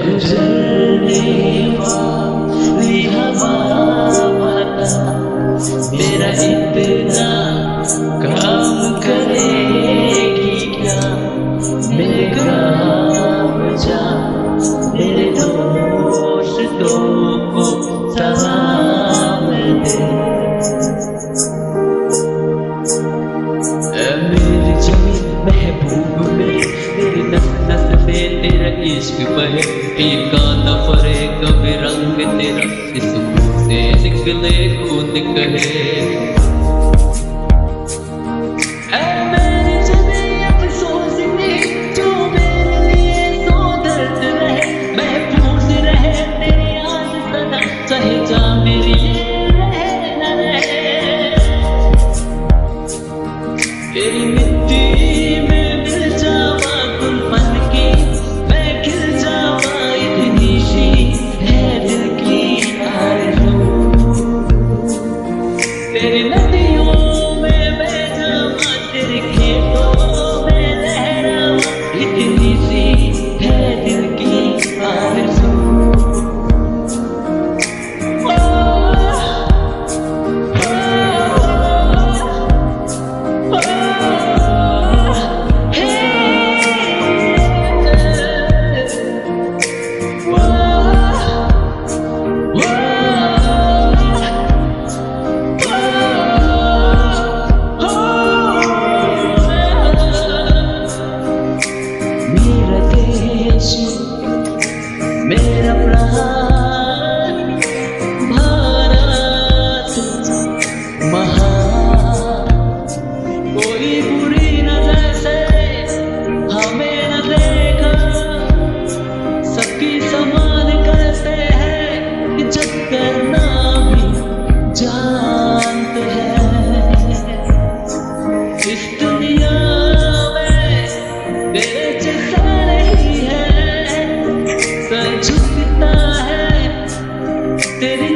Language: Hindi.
गुजरने वाली हवा बता, तेरा इतना काम करेगी क्या? मेरे काम जा, मेरे दोस्तों को सलाम दे। मेरी जमीन महबूब में तेरी नस नस से तेरा इश्क बहे, फीका न पड़े कभी रंग तेरा, इस मुंह से निकले खून कहे। मेरी जमीन अफसोस नहीं जो मेरे लिए सो दर्द रहे, महफूज रहे तेरी याद सदा, चाहे जा मेरी ये रहे न रहे। तेरी मिट्टी में मिल जावा गुलशन की, मैं खिल जावा, इतनी सी है दिल की आरज़ू। तेरी नदियों में बह जावा, तेरे खेतों में लहरावा, इतनी सी है दिल की आरज़ू। मेरा देश मेरा प्राण भारत महान, कोई बुरी नजर से हमें न देखा, सबकी समान करते हैं, इज्जत करना भी जानते हैं। इस दुनिया में तेरे जैसा नहीं है, सर झुकता है तेरी